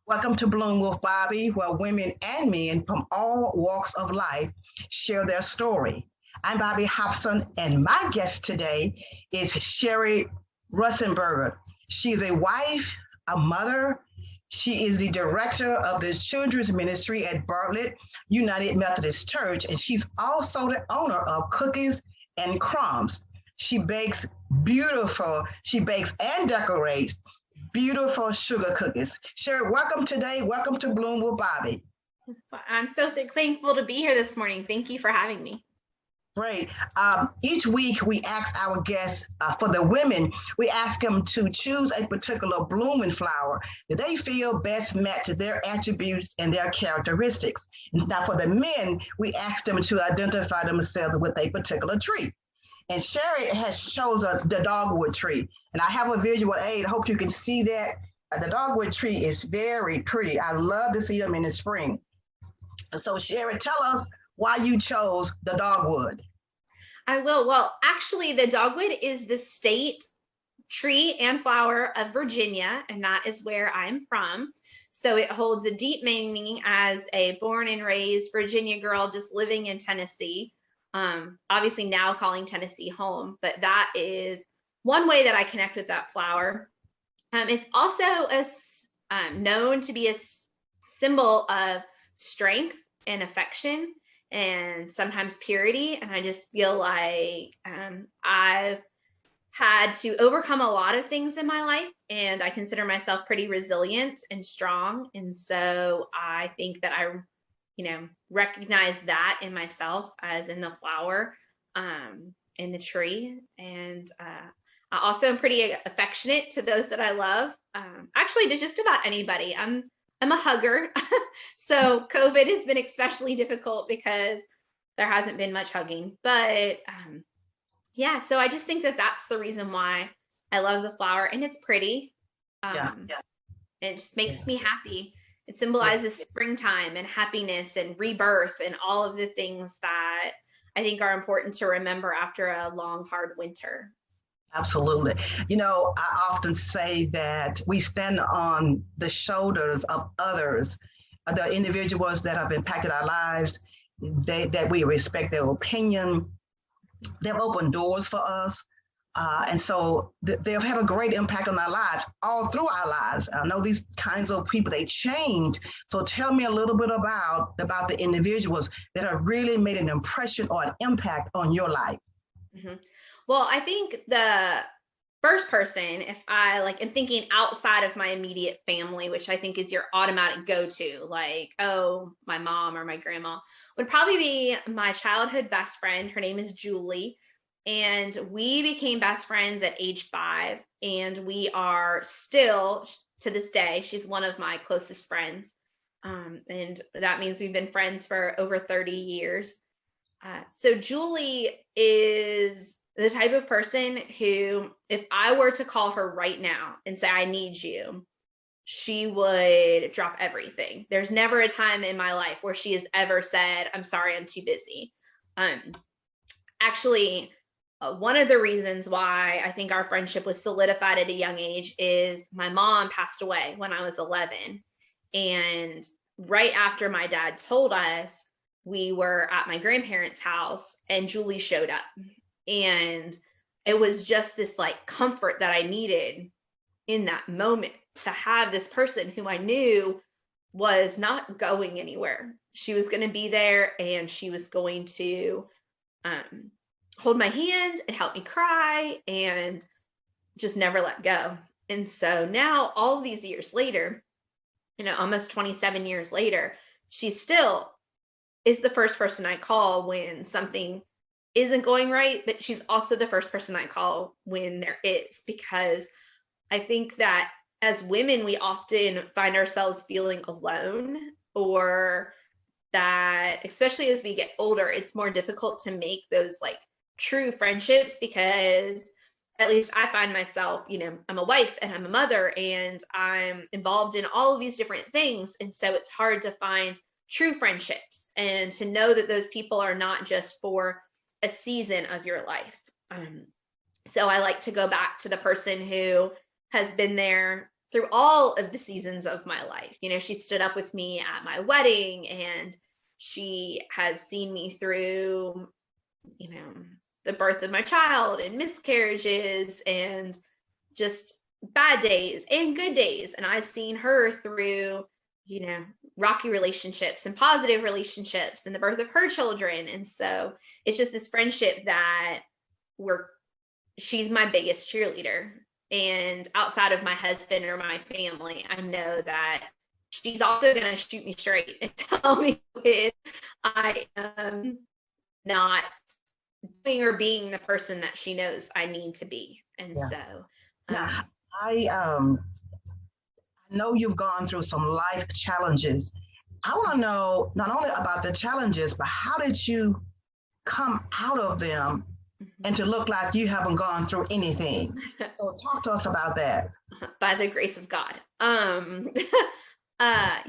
Welcome to Bloom with Bobby, where women and men from all walks of life share their story. I'm Bobby Hobson, and my guest today is Shari Russenberger. She is a wife, a mother. She is the director of the children's ministry at Bartlett United Methodist Church, and she's also the owner of Cookies and Crumbs. She bakes and decorates beautiful sugar cookies. Shari, welcome today. Welcome to Bloom with Bobby. I'm so thankful to be here this morning. Thank you for having me. Great. Each week we ask our guests, for the women, we ask them to choose a particular blooming flower that they feel best match their attributes and their characteristics. Now for the men, we ask them to identify themselves with a particular tree. And Shari has shows us the dogwood tree. And I have a visual aid. I hope you can see that. The dogwood tree is very pretty. I love to see them in the spring. So Shari, tell us why you chose the dogwood. I will. Well, actually, the dogwood is the state tree and flower of Virginia, and that is where I'm from. So it holds a deep meaning as a born and raised Virginia girl just living in Tennessee. Obviously now calling Tennessee home, but that is one way that I connect with that flower. It's also known to be a symbol of strength and affection and sometimes purity. And I just feel like I've had to overcome a lot of things in my life, and I consider myself pretty resilient and strong. And so I think that I recognize that in myself as in the flower, in the tree. And I also am pretty affectionate to those that I love. Actually, to just about anybody. I'm a hugger. So COVID has been especially difficult because there hasn't been much hugging. But yeah, so I just think that that's the reason why I love the flower, and it's pretty. It just makes me happy. It symbolizes springtime and happiness and rebirth and all of the things that I think are important to remember after a long, hard winter. Absolutely. I often say that we stand on the shoulders of others, the individuals that have impacted our lives, that we respect their opinion. They've opened doors for us. And so they've had a great impact on our lives, all through our lives. I know these kinds of people, they change. So tell me a little bit about the individuals that have really made an impression or an impact on your life. Mm-hmm. Well, I think the first person, if I am thinking outside of my immediate family, which I think is your automatic go-to, like, oh, my mom or my grandma, would probably be my childhood best friend. Her name is Julie. And we became best friends at age 5, and we are still to this day. She's one of my closest friends. And that means we've been friends for over 30 years. So Julie is the type of person who, if I were to call her right now and say, I need you, she would drop everything. There's never a time in my life where she has ever said, I'm sorry, I'm too busy. Actually, one of the reasons why I think our friendship was solidified at a young age is my mom passed away when I was 11. And right after my dad told us, we were at my grandparents' house and Julie showed up. And it was just this comfort that I needed in that moment, to have this person who I knew was not going anywhere. She was going to be there, and she was going to hold my hand and help me cry and just never let go. And so now, all these years later, almost 27 years later, she still is the first person I call when something isn't going right, but she's also the first person I call when there is, because I think that as women, we often find ourselves feeling alone, or that, especially as we get older, it's more difficult to make those true friendships, because at least I find myself, I'm a wife and I'm a mother and I'm involved in all of these different things. And so it's hard to find true friendships and to know that those people are not just for a season of your life. So I like to go back to the person who has been there through all of the seasons of my life. You know, she stood up with me at my wedding, and she has seen me through, you know, the birth of my child and miscarriages and just bad days and good days. And I've seen her through, you know, rocky relationships and positive relationships and the birth of her children. And so it's just this friendship that she's my biggest cheerleader. And outside of my husband or my family, I know that she's also going to shoot me straight and tell me if I am not doing or being the person that she knows I need to be. And so now, I know you've gone through some life challenges. I want to know not only about the challenges, but how did you come out of them and to look like you haven't gone through anything? So talk to us about that. By the grace of God.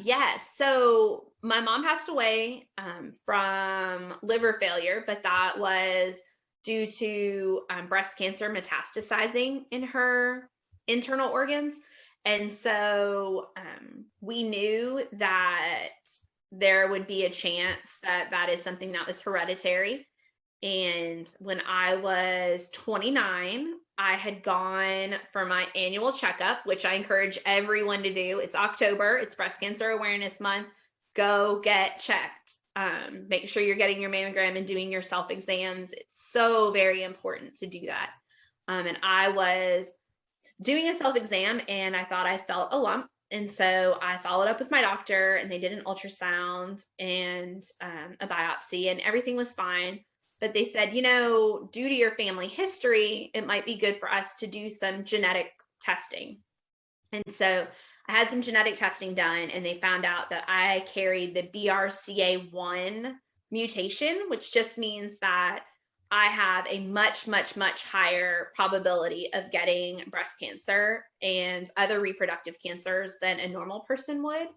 Yes. So my mom passed away from liver failure, but that was due to breast cancer metastasizing in her internal organs. And so we knew that there would be a chance that that is something that was hereditary. And when I was 29, I had gone for my annual checkup, which I encourage everyone to do. It's October, it's Breast Cancer Awareness Month. Go get checked. Make sure you're getting your mammogram and doing your self-exams. It's so very important to do that. And I was doing a self-exam and I thought I felt a lump. And so I followed up with my doctor and they did an ultrasound and a biopsy and everything was fine. But they said, you know, due to your family history, it might be good for us to do some genetic testing. And so I had some genetic testing done and they found out that I carried the BRCA1 mutation, which just means that I have a much, much, much higher probability of getting breast cancer and other reproductive cancers than a normal person would,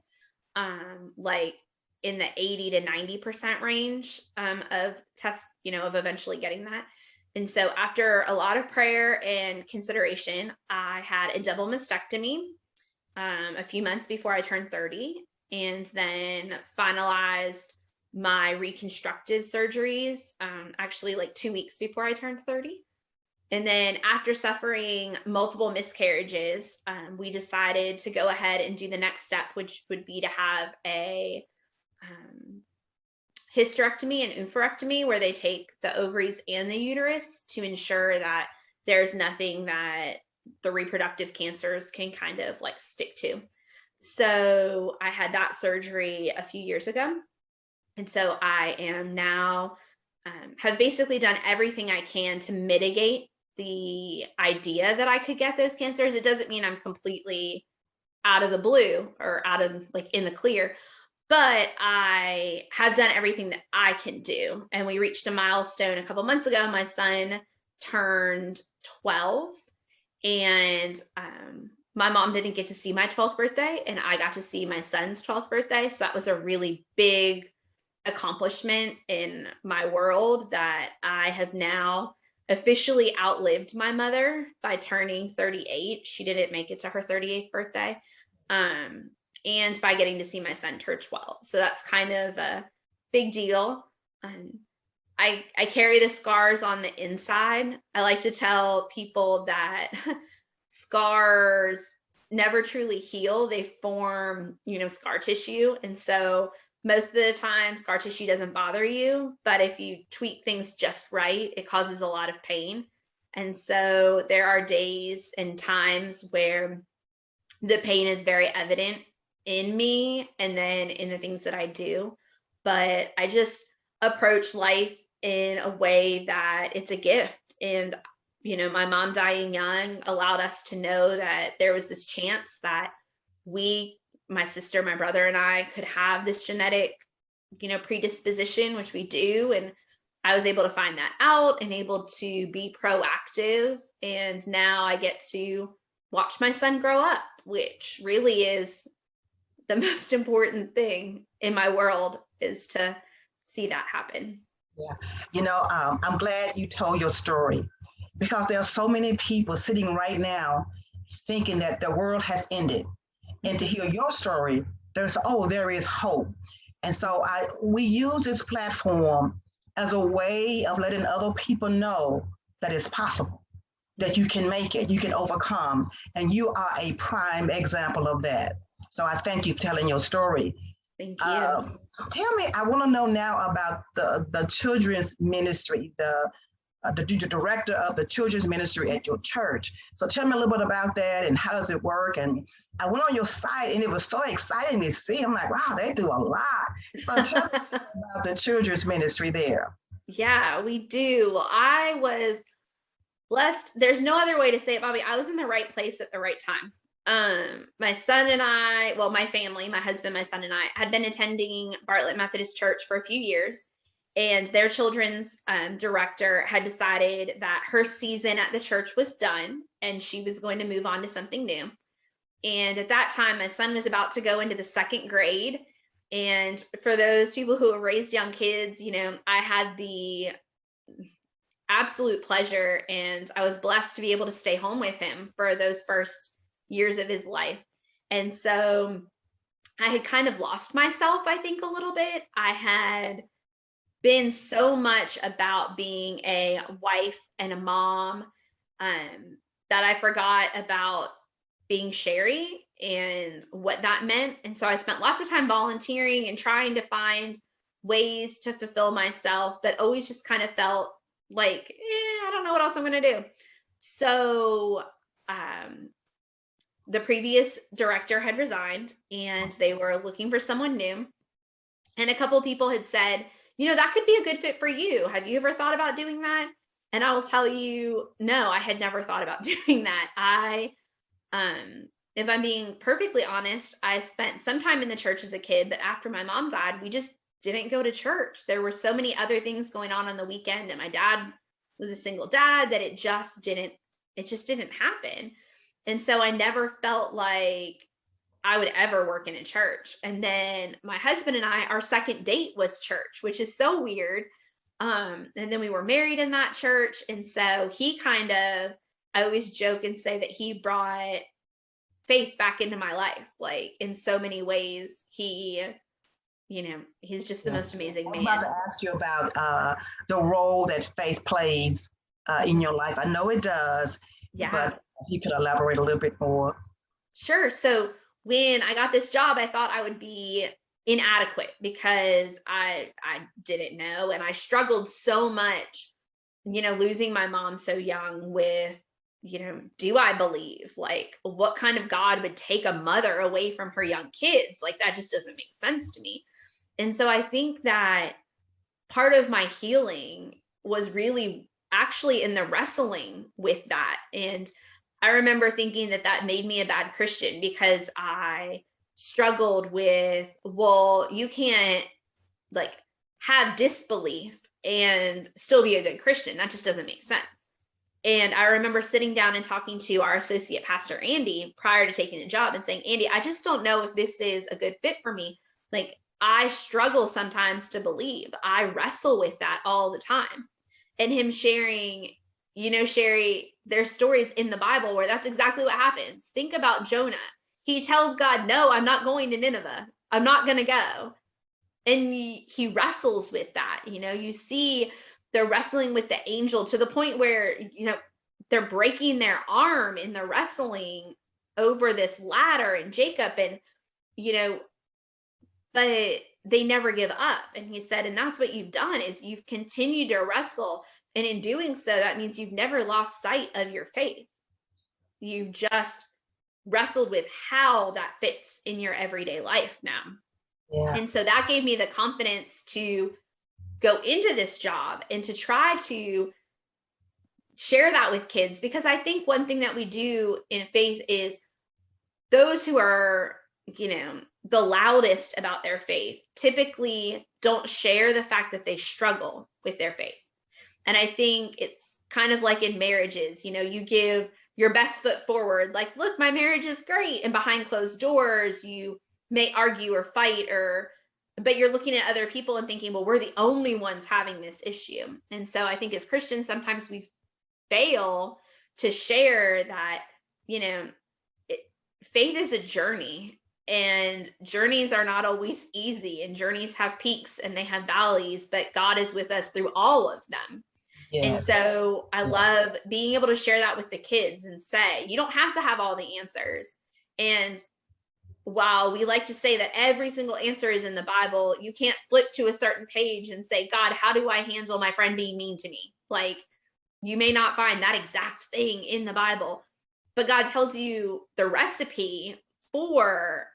like in the 80 to 90% range of tests, you know, of eventually getting that. And so after a lot of prayer and consideration, I had a double mastectomy a few months before I turned 30, and then finalized my reconstructive surgeries actually like 2 weeks before I turned 30. And then after suffering multiple miscarriages, we decided to go ahead and do the next step, which would be to have a hysterectomy and oophorectomy, where they take the ovaries and the uterus to ensure that there's nothing that the reproductive cancers can kind of like stick to. So I had that surgery a few years ago. And so I am now, have basically done everything I can to mitigate the idea that I could get those cancers. It doesn't mean I'm completely out of the blue or out of like in the clear, but I have done everything that I can do. And we reached a milestone a couple months ago. My son turned 12 and my mom didn't get to see my 12th birthday and I got to see my son's 12th birthday. So that was a really big accomplishment in my world, that I have now officially outlived my mother by turning 38. She didn't make it to her 38th birthday. And by getting to see my son turn 12. So that's kind of a big deal. I carry the scars on the inside. I like to tell people that scars never truly heal. They form, you know, scar tissue. And so most of the time, scar tissue doesn't bother you, but if you tweak things just right, it causes a lot of pain. And so there are days and times where the pain is very evident in me and then in the things that I do. But I just approach life in a way that it's a gift. And, you know, my mom dying young allowed us to know that there was this chance that my sister, my brother, and I could have this genetic, you know, predisposition, which we do. And I was able to find that out and able to be proactive. And now I get to watch my son grow up, which really is the most important thing in my world, is to see that happen. Yeah. You know, I'm glad you told your story, because there are so many people sitting right now thinking that the world has ended. And to hear your story, there is hope. And so we use this platform as a way of letting other people know that it's possible, that you can make it, you can overcome, and you are a prime example of that. So I thank you for telling your story. Thank you. Tell me, I want to know now about the children's ministry, the director of the children's ministry at your church. So tell me a little bit about that and how does it work? And I went on your site and it was so exciting to see. I'm like, wow, they do a lot. So tell me about the children's ministry there. Yeah, we do. Well, I was blessed. There's no other way to say it, Bobby. I was in the right place at the right time. My son and I, well, my family, my husband, my son and I had been attending Bartlett Methodist Church for a few years, and their children's director had decided that her season at the church was done and she was going to move on to something new. And at that time, my son was about to go into the second grade. And for those people who have raised young kids, I had the absolute pleasure and I was blessed to be able to stay home with him for those first years of his life. And so I had kind of lost myself, I think, a little bit. I had been so much about being a wife and a mom that I forgot about being Shari and what that meant. And so I spent lots of time volunteering and trying to find ways to fulfill myself, but always just kind of felt like, I don't know what else I'm going to do. So the previous director had resigned and they were looking for someone new. And a couple of people had said, that could be a good fit for you. Have you ever thought about doing that? And I will tell you, no, I had never thought about doing that. If I'm being perfectly honest, I spent some time in the church as a kid, but after my mom died, we just didn't go to church. There were so many other things going on the weekend, and my dad was a single dad that it just didn't happen. And so I never felt like I would ever work in a church. And then my husband and I, our second date was church, which is so weird. And then we were married in that church. And so I always joke and say that he brought faith back into my life. Like in so many ways, he's just the most amazing man. I'm about to ask you about the role that faith plays in your life. I know it does, but if you could elaborate a little bit more. Sure. So when I got this job, I thought I would be inadequate because I didn't know. And I struggled so much, losing my mom so young with, do I believe? Like, what kind of God would take a mother away from her young kids? Like, that just doesn't make sense to me. And so I think that part of my healing was really actually in the wrestling with that. And I remember thinking that made me a bad Christian because I struggled with, well, you can't like have disbelief and still be a good Christian. That just doesn't make sense. And I remember sitting down and talking to our associate pastor, Andy, prior to taking the job and saying, Andy, I just don't know if this is a good fit for me. Like, I struggle sometimes to believe. I wrestle with that all the time. And him sharing, Shari, there's stories in the Bible where that's exactly what happens. Think about Jonah. He tells God, no, I'm not going to Nineveh. I'm not going to go. And he wrestles with that. You see they're wrestling with the angel to the point where, they're breaking their arm in the wrestling over this ladder and Jacob and, but they never give up. And he said, and that's what you've done is you've continued to wrestle. And in doing so, that means you've never lost sight of your faith. You've just wrestled with how that fits in your everyday life now. Yeah. And so that gave me the confidence to go into this job and to try to share that with kids, because I think one thing that we do in faith is those who are, the loudest about their faith typically don't share the fact that they struggle with their faith. And I think it's kind of like in marriages, you give your best foot forward, like, look, my marriage is great. And behind closed doors, you may argue or fight but you're looking at other people and thinking, well, we're the only ones having this issue. And so I think as Christians, sometimes we fail to share that, faith is a journey, and journeys are not always easy, and journeys have peaks and they have valleys, but God is with us through all of them. Yes. And so I love being able to share that with the kids and say, you don't have to have all the answers. And while we like to say that every single answer is in the Bible, you can't flip to a certain page and say, God, how do I handle my friend being mean to me? Like, you may not find that exact thing in the Bible, but God tells you the recipe for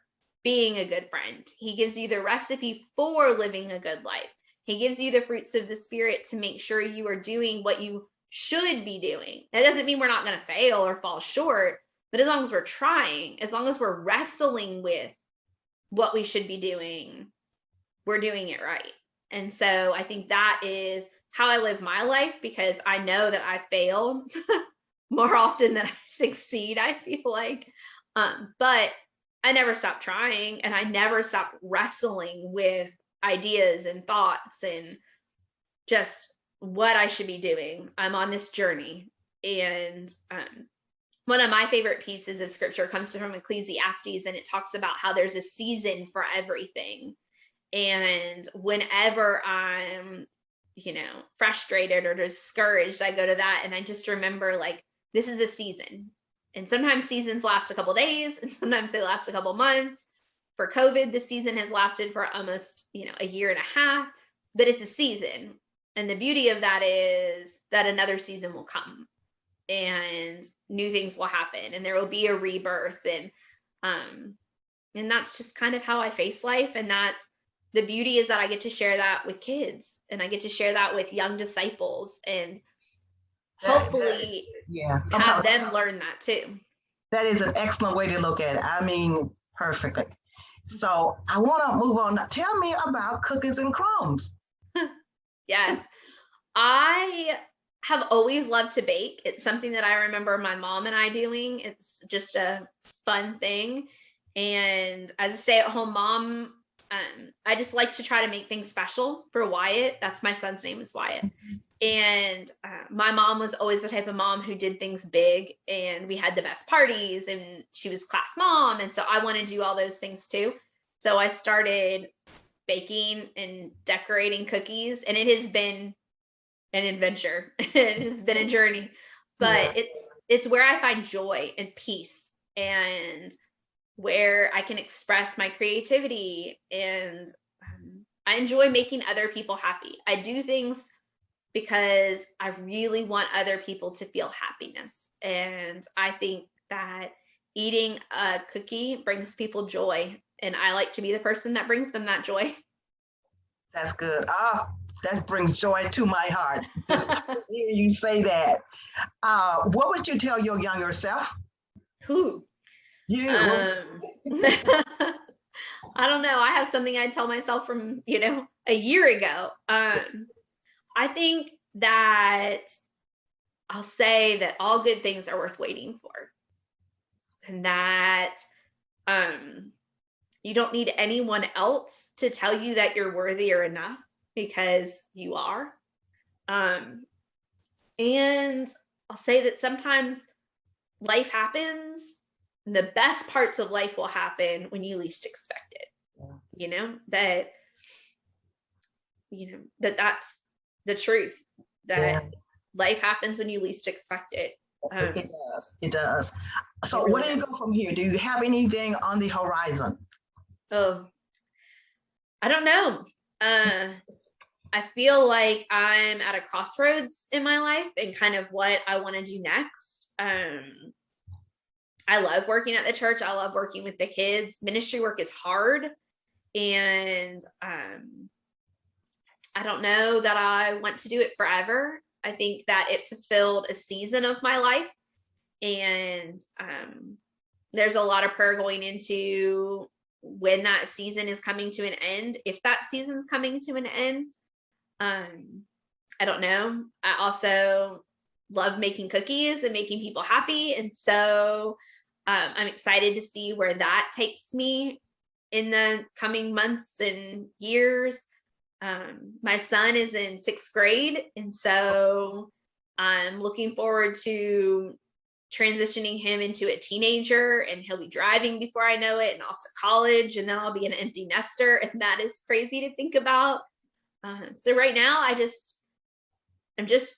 being a good friend. He gives you the recipe for living a good life. He gives you the fruits of the Spirit to make sure you are doing what you should be doing. That doesn't mean we're not going to fail or fall short, but as long as we're trying, as long as we're wrestling with what we should be doing, we're doing it right. And so I think that is how I live my life, because I know that I fail more often than I succeed, I feel like. But I never stop trying, and I never stop wrestling with ideas and thoughts and just what I should be doing. I'm on this journey. And one of my favorite pieces of scripture comes from Ecclesiastes, and it talks about how there's a season for everything. And whenever I'm, frustrated or discouraged, I go to that and I just remember, like, this is a season. And sometimes seasons last a couple days, and sometimes they last a couple months. For COVID, the season has lasted for almost, a year and a half, but it's a season. And the beauty of that is that another season will come and new things will happen, and there will be a rebirth. And that's just kind of how I face life. And that's the beauty, is that I get to share that with kids, and I get to share that with young disciples, and hopefully have them learn that too. That is an excellent way to look at it. I mean, perfectly. So I want to move on. Now, tell me about cookies and crumbs. Yes. I have always loved to bake. It's something that I remember my mom and I doing. It's just a fun thing. And as a stay-at-home mom, I just like to try to make things special for Wyatt. That's my son's name, is Wyatt. And my mom was always the type of mom who did things big, and we had the best parties, and she was class mom. And so I want to do all those things too. So I started baking and decorating cookies, and it has been an adventure. It has been a journey, but it's where I find joy and peace, and where I can express my creativity. And I enjoy making other people happy. I do things because I really want other people to feel happiness. And I think that eating a cookie brings people joy, and I like to be the person that brings them that joy. That's good. That brings joy to my heart. Hear you say that. What would you tell your younger self? Who? You. I don't know. I have something I tell myself from, a year ago. I think that I'll say that all good things are worth waiting for, and that you don't need anyone else to tell you that you're worthy or enough, because you are. And I'll say that sometimes life happens, and the best parts of life will happen when you least expect it. That's the truth, that life happens when you least expect it. It does. So really, where do you go from here? Do you have anything on the horizon? Oh, I don't know. I feel like I'm at a crossroads in my life, and kind of what I want to do next. I love working at the church. I love working with the kids. Ministry work is hard. And I don't know that I want to do it forever. I think that it fulfilled a season of my life. And there's a lot of prayer going into when that season is coming to an end, if that season's coming to an end. I don't know. I also love making cookies and making people happy. And so I'm excited to see where that takes me in the coming months and years. My son is in 6th grade, and so I'm looking forward to transitioning him into a teenager, and he'll be driving before I know it and off to college, and then I'll be an empty nester, and that is crazy to think about. So right now I'm just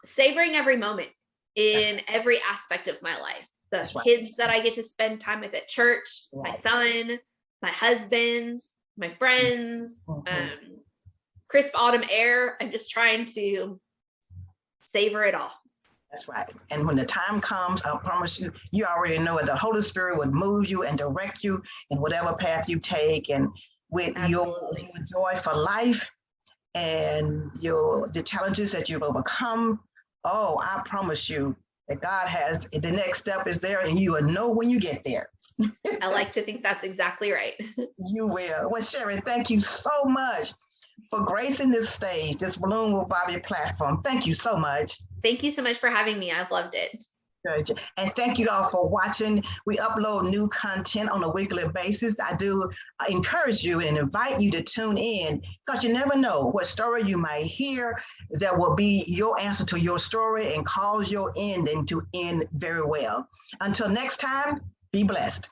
savoring every moment in every aspect of my life. The kids that I get to spend time with at church, my son, my husband, my friends, crisp autumn air. I'm just trying to savor it all. That's right. And when the time comes, I promise you, you already know it. The Holy Spirit would move you and direct you in whatever path you take, and with your joy for life and the challenges that you've overcome. Oh, I promise you that God has the next step is there, and you will know when you get there. I like to think that's exactly right. You will. Well, Shari, thank you so much for gracing this stage, this Bloom with Bobby platform. Thank you so much. Thank you so much for having me. I've loved it. Good. And thank you all for watching. We upload new content on a weekly basis. I do encourage you and invite you to tune in, because you never know what story you might hear that will be your answer to your story and cause your ending to end very well. Until next time, be blessed.